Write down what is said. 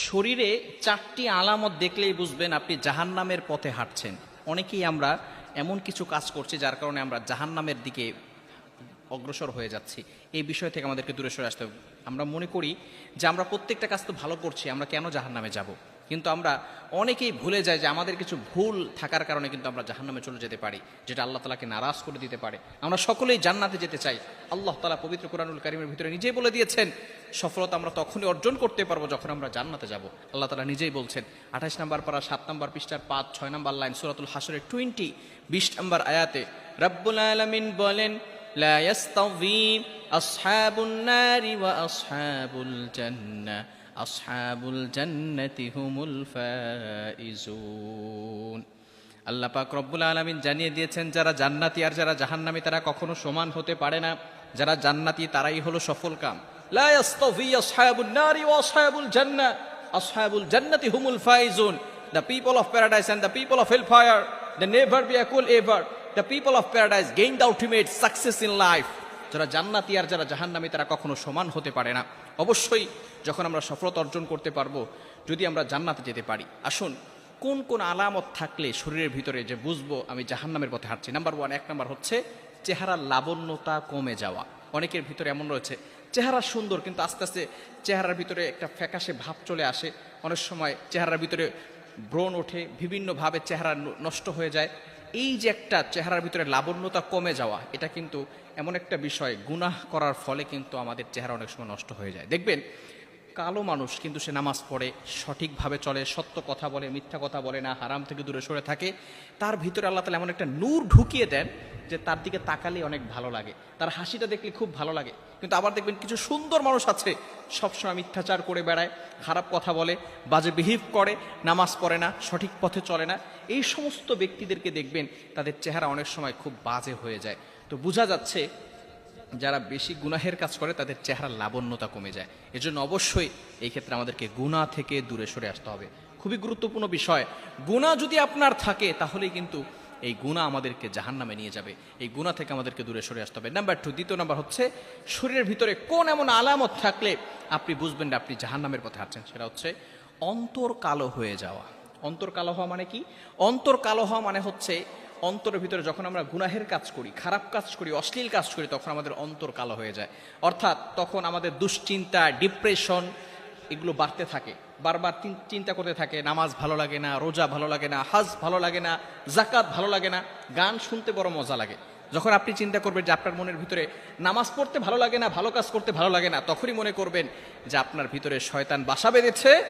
শরীরে চারটি আলামত দেখলেই বুঝবেন আপনি জাহান্নামের পথে হাঁটছেন। অনেকেই আমরা এমন কিছু কাজ করছি যার কারণে আমরা জাহান্নামের দিকে অগ্রসর হয়ে যাচ্ছি। এই বিষয় থেকে আমাদেরকে দূরে সরে আসতে হবে। আমরা মনে করি যে আমরা প্রত্যেকটা কাজ তো ভালো করছি, আমরা কেন জাহান্নামে যাব। কিন্তু আমরা অনেকেই ভুলে যাই যে আমাদের কিছু ভুল থাকার কারণে কিন্তু আমরা জাহান্নামে চলে যেতে পারি, যেটা আল্লাহ তাআলাকে নারাজ করে দিতে পারে। আমরা সকলেই জান্নাতে যেতে চাই। আল্লাহ তাআলা পবিত্র কোরআনুল কারীমের ভিতরে নিজেই বলে দিয়েছেন, সফলতা আমরা তখনই অর্জন করতে পারবো যখন আমরা জান্নাতে যাব। আল্লাহ তাআলা নিজেই বলছেন 28 নম্বর পারা 7 নম্বর পৃষ্ঠার 5-6 নম্বর লাইন সূরাতুল হাশরের 20 নম্বর আয়াতে রব্বুল আলামিন বলেন, লা ইয়াস্তাউযী আসহাবুন নারি ওয়া আসহাবুল জান্নাহ আসহাবুল জান্নাতি হুমুল ফাইজুন। আল্লাহ পাক রব্বুল আলামিন জানিয়ে দিয়েছেন, যারা জান্নাতি আর যারা জাহান্নামী তারা কখনো সমান হতে পারে না। যারা জান্নাতি তারাই হলো সফলকাম। লা ইয়াস্তাউযী আসহাবুন নারি ওয়া আসহাবুল জান্নাহ আসহাবুল জান্নাতি হুমুল Faizun. The people of paradise and the people of hellfire, they never be equal ever. The people of paradise gain the ultimate success in life. যারা জান্নাতি আর যারা জাহান্নামী তারা কখনো সমান হতে পারে না। অবশ্যই যখন আমরা সফলতা অর্জন করতে পারবো, যদি আমরা জান্নাতে যেতে পারি। আসুন, কোন কোন আলামত থাকলে শরীরের ভিতরে যে বুঝবো আমি জাহান্নামের পথে হাঁটছি। নাম্বার 1, 1 নম্বর হচ্ছে চেহারার লাবণ্যতা কমে যাওয়া। অনেকের ভিতরে এমন রয়েছে চেহারা সুন্দর, কিন্তু আস্তে আস্তে চেহারার ভিতরে একটা ফ্যাকাশে ভাব চলে আসে। অনেক সময় চেহারার ভিতরে ব্রণ ওঠে, বিভিন্নভাবে চেহারা নষ্ট হয়ে যায়। এই যে একটা চেহারার ভিতরে লাবণ্যতা কমে যাওয়া, এটা কিন্তু এমন একটা বিষয়, গুনাহ করার ফলে কিন্তু আমাদের চেহারা অনেক সময় নষ্ট হয়ে যায়। দেখবেন কালো মানুষ কিন্তু সে নামাজ পড়ে, সঠিকভাবে চলে, সত্য কথা বলে, মিথ্যা কথা বলে না, হারাম থেকে দূরে সরে থাকে। তার ভিতরে আল্লাহ তাআলা এমন একটা নূর ঢুকিয়ে দেন যে তার দিকে তাকালে অনেক ভালো লাগে, তার হাসিটা দেখলে খুব ভালো লাগে। কিন্তু আবার দেখবেন কিছু সুন্দর মানুষ আছে, সবসময় মিথ্যাচার করে বেড়ায়, খারাপ কথা বলে, বাজে বিহেভ করে, নামাজ পড়ে না, সঠিক পথে চলে না। এই সমস্ত ব্যক্তিদেরকে দেখবেন তাদের চেহারা অনেক সময় খুব বাজে হয়ে যায়। তো বোঝা যাচ্ছে যারা বেশি গুনাহের কাজ করে তাদের চেহারার লাবণ্যতা কমে যায়। এজন্য অবশ্যই এই ক্ষেত্রে আমাদেরকে গুনাহ থেকে দূরে সরে আসতে হবে। খুবই গুরুত্বপূর্ণ বিষয়। গুনাহ যদি আপনার থাকে তাহলেই কিন্তু এই গুনাহ আমাদেরকে জাহান্নামে নিয়ে যাবে। এই গুনাহ থেকে আমাদেরকে দূরে সরে আসতে হবে। নাম্বার 2, দ্বিতীয় নাম্বার হচ্ছে শরীরের ভিতরে কোন এমন আলামত থাকলে আপনি বুঝবেন না আপনি জাহান্নামের পথে হাঁটছেন। সেটা হচ্ছে অন্তর কালো হয়ে যাওয়া। অন্তর কালো হওয়া মানে কি? অন্তর কালো হওয়া মানে হচ্ছে অন্তরের ভিতরে যখন আমরা গুনাহের কাজ করি, খারাপ কাজ করি, অশ্লীল কাজ করি, তখন আমাদের অন্তর কালো হয়ে যায়। অর্থাৎ তখন আমাদের দুশ্চিন্তা, ডিপ্রেশন এগুলো বাড়তে থাকে। বারবার চিন্তা করতে থাকে, নামাজ ভালো লাগে না, রোজা ভালো লাগে না, হজ ভালো লাগে না, যাকাত ভালো লাগে না, গান শুনতে বড় মজা লাগে। যখন আপনি চিন্তা করবেন যে আপনার মনের ভিতরে নামাজ পড়তে ভালো লাগে না, ভালো কাজ করতে ভালো লাগে না, তখনই মনে করবেন যে আপনার ভিতরে শয়তান বাসা বেঁধেছে।